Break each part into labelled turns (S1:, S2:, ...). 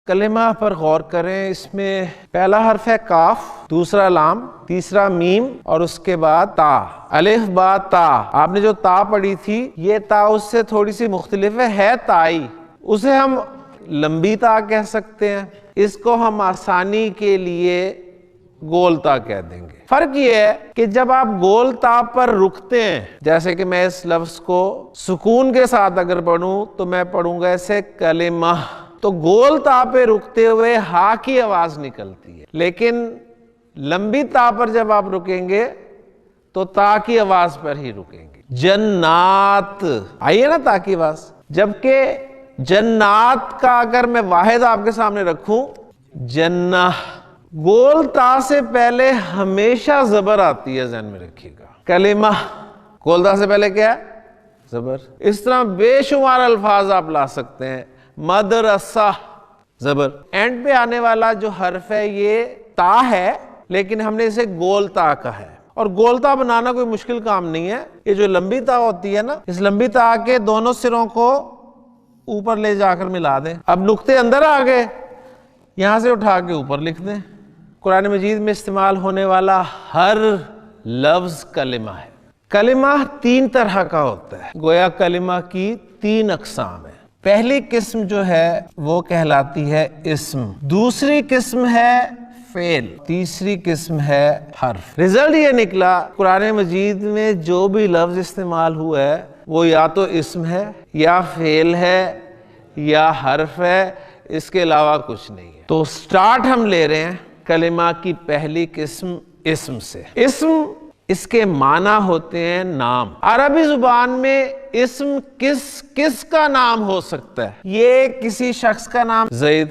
S1: کلمہ پر غور کریں. اس میں پہلا حرف ہے کاف، دوسرا لام، تیسرا میم اور اس کے بعد تا. الف با تا. آپ نے جو تا پڑھی تھی یہ تا اس سے تھوڑی سی مختلف ہے تائی. اسے ہم لمبی تا کہہ سکتے ہیں، اس کو ہم آسانی کے لیے گول تا کہہ دیں گے. فرق یہ ہے کہ جب آپ گول تا پر رکتے ہیں، جیسے کہ میں اس لفظ کو سکون کے ساتھ اگر پڑھوں تو میں پڑھوں گا ایسے کلمہ، تو گول تا پہ رکتے ہوئے ہا کی آواز نکلتی ہے. لیکن لمبی تا پر جب آپ رکیں گے تو تا کی آواز پر ہی رکیں گے. جنات آئیے نا تا کی آواز. جبکہ جنات کا اگر میں واحد آپ کے سامنے رکھوں جنہ، گول تا سے پہلے ہمیشہ زبر آتی ہے، ذہن میں رکھیے گا. کلمہ گول تا سے پہلے کیا ہے؟ زبر. اس طرح بے شمار الفاظ آپ لا سکتے ہیں. مدرسہ زبر. اینڈ پہ آنے والا جو حرف ہے یہ تا ہے، لیکن ہم نے اسے گول تا کہا ہے. اور گول تا بنانا کوئی مشکل کام نہیں ہے. یہ جو لمبی تا ہوتی ہے نا، اس لمبی تا کے دونوں سروں کو اوپر لے جا کر ملا دیں. اب نقطے اندر آ گئے، یہاں سے اٹھا کے اوپر لکھ دیں. قرآن مجید میں استعمال ہونے والا ہر لفظ کلمہ ہے. کلمہ 3 طرح کا ہوتا ہے. گویا کلمہ کی 3 اقسام ہیں. پہلی قسم جو ہے وہ کہلاتی ہے اسم، دوسری قسم ہے فعل، تیسری قسم ہے حرف. رزلٹ یہ نکلا قرآن مجید میں جو بھی لفظ استعمال ہوا ہے وہ یا تو اسم ہے یا فعل ہے یا حرف ہے، اس کے علاوہ کچھ نہیں ہے. تو سٹارٹ ہم لے رہے ہیں کلمہ کی پہلی قسم اسم سے. اسم اس کے معنی ہوتے ہیں نام. عربی زبان میں اسم کس کا نام ہو سکتا ہے؟ یہ کسی شخص کا نام، زید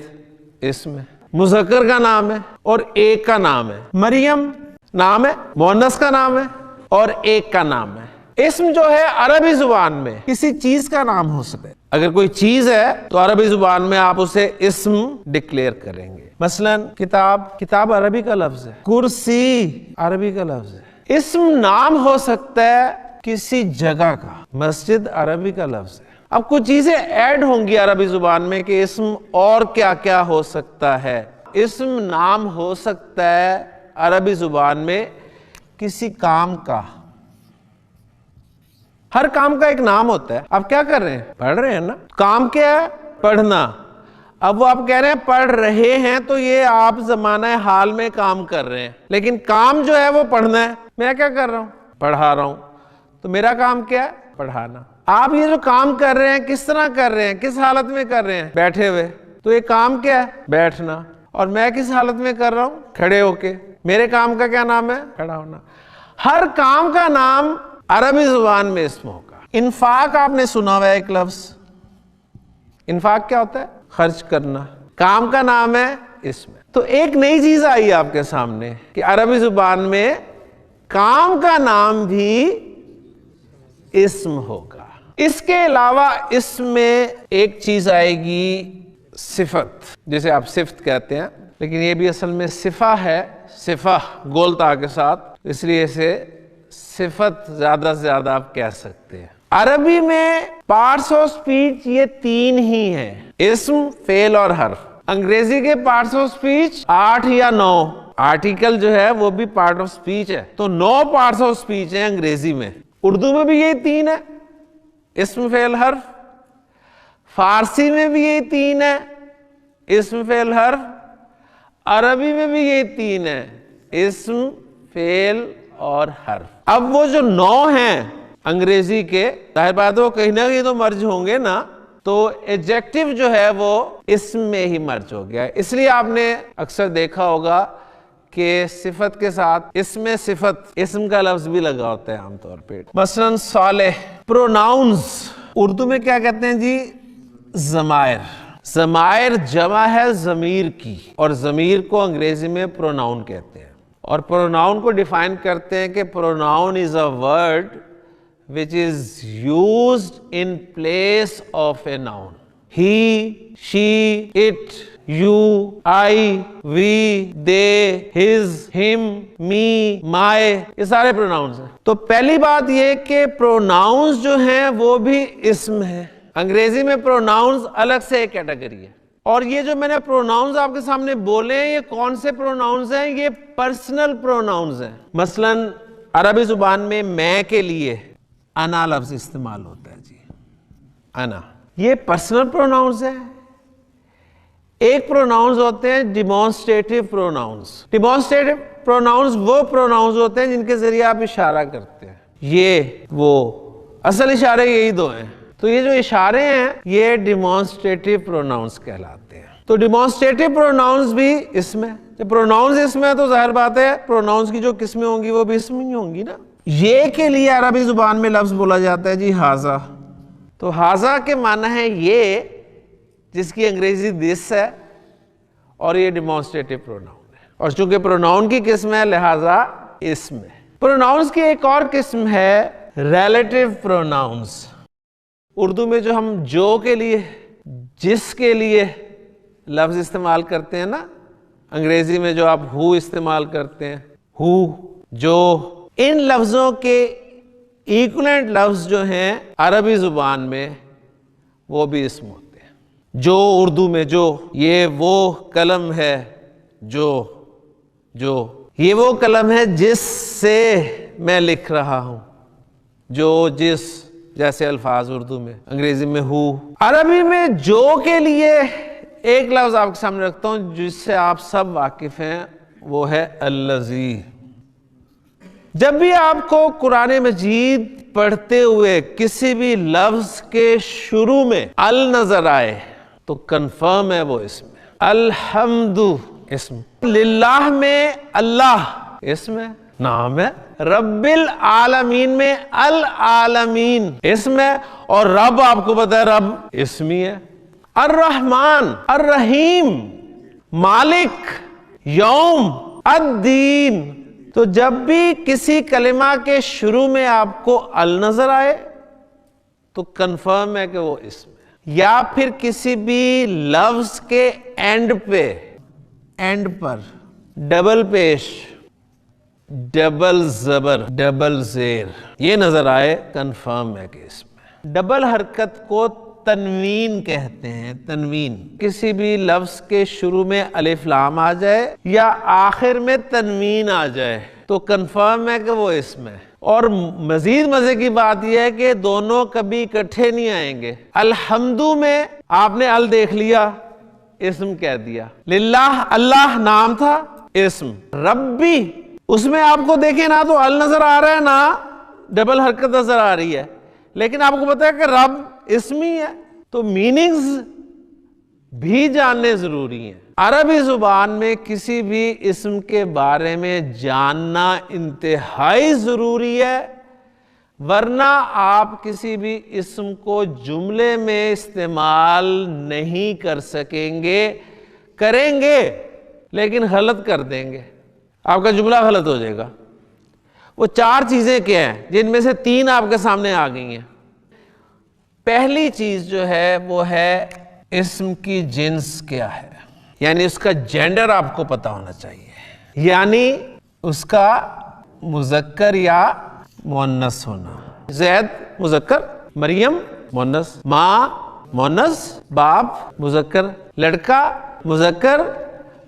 S1: اسم ہے، مذکر کا نام ہے اور ایک کا نام ہے. مریم نام ہے، مؤنث کا نام ہے اور ایک کا نام ہے. اسم جو ہے عربی زبان میں کسی چیز کا نام ہو سکتا ہے. اگر کوئی چیز ہے تو عربی زبان میں آپ اسے اسم ڈکلیئر کریں گے. مثلا کتاب عربی کا لفظ ہے، کرسی عربی کا لفظ ہے. اسم نام ہو سکتا ہے کسی جگہ کا، مسجد عربی کا لفظ ہے. اب کچھ چیزیں ایڈ ہوں گی عربی زبان میں کہ اسم اور کیا کیا ہو سکتا ہے. اسم نام ہو سکتا ہے عربی زبان میں کسی کام کا. ہر کام کا ایک نام ہوتا ہے. آپ کیا کر رہے ہیں؟ پڑھ رہے ہیں نا. کام کیا ہے؟ پڑھنا. اب وہ آپ کہہ رہے ہیں پڑھ رہے ہیں تو یہ آپ زمانہ حال میں کام کر رہے ہیں، لیکن کام جو ہے وہ پڑھنا ہے. میں کیا کر رہا ہوں؟ پڑھا رہا ہوں. تو میرا کام کیا ہے؟ پڑھانا. آپ یہ جو کام کر رہے ہیں کس طرح کر رہے ہیں؟ کس حالت میں کر رہے ہیں؟ بیٹھے ہوئے. تو یہ کام کیا ہے؟ بیٹھنا. اور میں کس حالت میں کر رہا ہوں؟ کھڑے ہو کے. میرے کام کا کیا نام ہے؟ کھڑا ہونا. ہر کام کا نام عربی زبان میں اسم ہوگا. انفاق آپ نے سنا ہوا ہے ایک لفظ. انفاق کیا ہوتا ہے؟ خرچ کرنا. کام کا نام ہے اسم. تو ایک نئی چیز آئی آپ کے سامنے کہ عربی زبان میں کام کا نام بھی اسم ہوگا. اس کے علاوہ اس میں ایک چیز آئے گی صفت، جسے آپ صفت کہتے ہیں، لیکن یہ بھی اصل میں صفہ ہے. صفہ گول تا کے ساتھ، اس لیے اسے صفت زیادہ سے زیادہ آپ کہہ سکتے ہیں. عربی میں پارٹس آف سپیچ یہ 3 ہی ہیں، اسم، فعل اور حرف. انگریزی کے پارٹس آف سپیچ 8 یا 9. آرٹیکل جو ہے وہ بھی پارٹ آف سپیچ ہے. تو 9 پارٹس آف سپیچ ہیں انگریزی میں. اردو میں بھی یہی 3 ہے، اسم، فعل، حرف. فارسی میں بھی یہی 3 ہے، اسم، فعل، حرف. عربی میں بھی یہی 3 ہے، اسم، فعل اور حرف. اب وہ جو 9 ہیں انگریزی کے، ظاہر بات ہے وہ کہیں نہ کہیں تو مرج ہوں گے نا. تو ایڈجیکٹو جو ہے وہ اسم میں ہی مرج ہو گیا. اس لیے آپ نے اکثر دیکھا ہوگا کہ صفت کے ساتھ اسم صفت، اسم کا لفظ بھی لگا ہوتا ہے عام طور پہ. مثلا صالح. پروناؤنز اردو میں کیا کہتے ہیں جی؟ ضمائر. ضمائر جمع ہے ضمیر کی، اور ضمیر کو انگریزی میں پروناؤن کہتے ہیں. اور پروناؤن کو ڈیفائن کرتے ہیں کہ pronoun is a word which is used in place of a noun. He, she, it, you, I, we, they, his, him, me, my، یہ سارے پروناؤنز ہیں. تو پہلی بات یہ کہ پروناؤنز جو ہیں وہ بھی اسم ہیں. انگریزی میں پروناؤنز الگ سے ایک کیٹیگری ہے، اور یہ جو میں نے پروناؤنز آپ کے سامنے بولے ہیں یہ کون سے پروناؤنز ہیں؟ یہ پرسنل پروناؤنز ہیں. مثلا عربی زبان میں کے لیے انا لفظ استعمال ہوتا ہے جی، انا. یہ پرسنل پروناؤنز ہیں. ایک پروناؤنز ہوتے ہیں ڈیمانسٹریٹو پروناؤنز. ڈیمانسٹریٹو پروناؤنز وہ پروناؤنز ہوتے ہیں جن کے ذریعے آپ اشارہ کرتے ہیں. یہ وہ اصل اشارے یہی دو ہیں. تو یہ جو اشارے ہیں یہ ڈیمانسٹریٹو پروناؤنز کہلاتے ہیں. تو ڈیمانسٹریٹو پروناؤنز بھی اس میں، جب پروناؤنز اس میں تو ظاہر بات ہے پروناؤنز کی جو قسمیں ہوں گی وہ بھی اس میں ہی ہوں گی نا. یہ کے لیے عربی زبان میں لفظ بولا جاتا ہے جی ہاذا. تو ہاذا کے معنی ہے یہ، جس کی انگریزی دس ہے، اور یہ ڈیمانسٹریٹو پروناؤن ہے. اور چونکہ پروناؤن کی قسم ہے لہذا اس میں. پروناؤنز کی ایک اور قسم ہے ریلیٹیو پروناؤنز. اردو میں جو ہم جو کے لیے، جس کے لیے لفظ استعمال کرتے ہیں نا، انگریزی میں جو آپ ہو استعمال کرتے ہیں، ہو، جو، ان لفظوں کے ایکولنٹ لفظ جو ہیں عربی زبان میں وہ بھی اسم ہوتے ہیں. جو اردو میں جو، یہ وہ قلم ہے جو یہ وہ قلم ہے جس سے میں لکھ رہا ہوں. جو، جس جیسے الفاظ اردو میں، انگریزی میں ہو. عربی میں جو کے لیے ایک لفظ آپ کے سامنے رکھتا ہوں جس سے آپ سب واقف ہیں، وہ ہے الذی. جب بھی آپ کو قرآن مجید پڑھتے ہوئے کسی بھی لفظ کے شروع میں ال نظر آئے تو کنفرم ہے وہ اسم ہے. الحمد اسم، للہ میں اللہ اسم ہے، نام ہے. رب العالمین میں العالمین اسم ہے، اور رب آپ کو پتا ہے رب اسم ہی ہے. الرحمن، الرحیم، مالک، یوم، الدین. تو جب بھی کسی کلمہ کے شروع میں آپ کو ال نظر آئے تو کنفرم ہے کہ وہ اسم ہے. یا پھر کسی بھی لفظ کے اینڈ پہ، اینڈ پر ڈبل پیش، ڈبل زبر، ڈبل زیر یہ نظر آئے، کنفرم ہے کہ اسم ہے. ڈبل حرکت کو تنوین کہتے ہیں. تنوین، کسی بھی لفظ کے شروع میں الف لام آ جائے یا آخر میں تنوین آ جائے تو کنفرم ہے کہ وہ اسم ہے. اور مزید مزے کی بات یہ ہے کہ دونوں کبھی اکٹھے نہیں آئیں گے. الحمدو میں آپ نے ال دیکھ لیا، اسم کہہ دیا. للہ، اللہ نام تھا، اسم. ربی، اس میں آپ کو دیکھیں نہ تو ال نظر آ رہا ہے نہ ڈبل حرکت نظر آ رہی ہے، لیکن آپ کو پتا ہے کہ رب اسم ہی ہے. تو میننگز بھی جاننے ضروری ہیں. عربی زبان میں کسی بھی اسم کے بارے میں جاننا انتہائی ضروری ہے، ورنہ آپ کسی بھی اسم کو جملے میں استعمال نہیں کر سکیں گے. کریں گے لیکن غلط کر دیں گے، آپ کا جملہ غلط ہو جائے گا. وہ چار چیزیں کیا ہیں جن میں سے تین آپ کے سامنے آ گئی ہیں. پہلی چیز جو ہے وہ ہے اسم کی جنس کیا ہے، یعنی اس کا جینڈر آپ کو پتا ہونا چاہیے، یعنی اس کا مذکر یا مؤنث ہونا. زید مذکر، مریم مؤنث، ماں مؤنث، باپ مذکر، لڑکا مذکر،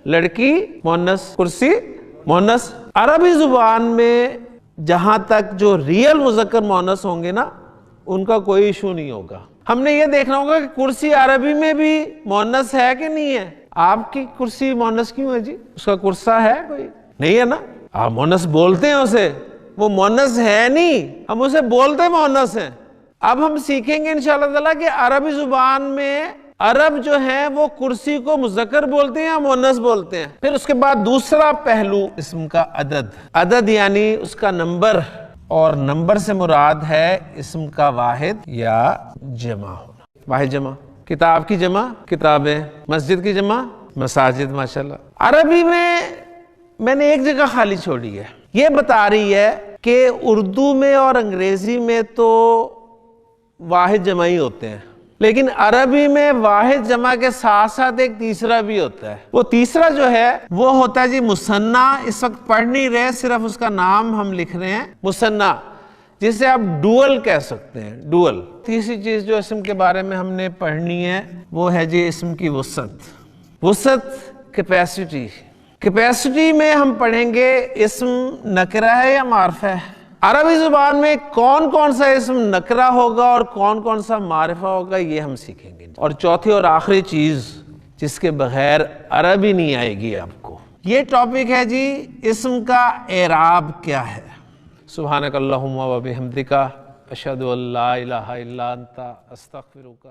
S1: لڑکی مؤنث، کرسی مؤنث. عربی زبان میں جہاں تک جو ریئل مذکر مؤنث ہوں گے نا ان کا کوئی ایشو نہیں ہوگا. ہم نے یہ دیکھنا ہوگا کہ کرسی عربی میں بھی مؤنث ہے کہ نہیں ہے. آپ کی کرسی مؤنث کیوں ہے جی؟ اس کا کرسا ہے کوئی؟ نہیں ہے نا. آپ مؤنث بولتے ہیں اسے، وہ مؤنث ہے نہیں، ہم اسے بولتے مؤنث ہیں. اب ہم سیکھیں گے انشاءاللہ تعالیٰ کہ عربی زبان میں عرب جو ہیں وہ کرسی کو مذکر بولتے ہیں یا مؤنث بولتے ہیں. پھر اس کے بعد دوسرا پہلو اسم کا عدد. عدد یعنی اس کا نمبر، اور نمبر سے مراد ہے اسم کا واحد یا جمع ہونا. واحد جمع، کتاب کی جمع کتابیں، مسجد کی جمع مساجد. ماشاءاللہ عربی میں نے ایک جگہ خالی چھوڑی ہے، یہ بتا رہی ہے کہ اردو میں اور انگریزی میں تو واحد جمع ہی ہوتے ہیں، لیکن عربی میں واحد جمع کے ساتھ ساتھ ایک تیسرا بھی ہوتا ہے. وہ تیسرا جو ہے وہ ہوتا ہے جی مثنیٰ. اس وقت پڑھ نہیں رہے، صرف اس کا نام ہم لکھ رہے ہیں، مثنیٰ. جسے آپ ڈوئل کہہ سکتے ہیں، ڈوئل۔ تیسری چیز جو اسم کے بارے میں ہم نے پڑھنی ہے وہ ہے جی اسم کی وسعت۔ وسعت کیپیسٹی، کیپیسٹی میں ہم پڑھیں گے اسم نکرہ ہے یا معرفہ ہے، عربی زبان میں کون کون سا اسم نکرہ ہوگا اور کون کون سا معرفہ ہوگا، یہ ہم سیکھیں گے۔ اور چوتھی اور آخری چیز جس کے بغیر عربی نہیں آئے گی آپ کو، یہ ٹاپک ہے جی اسم کا اعراب کیا ہے۔ سبحانک اللہم و بحمدک، اشہد ان لا الہ الا انت، استغفرک۔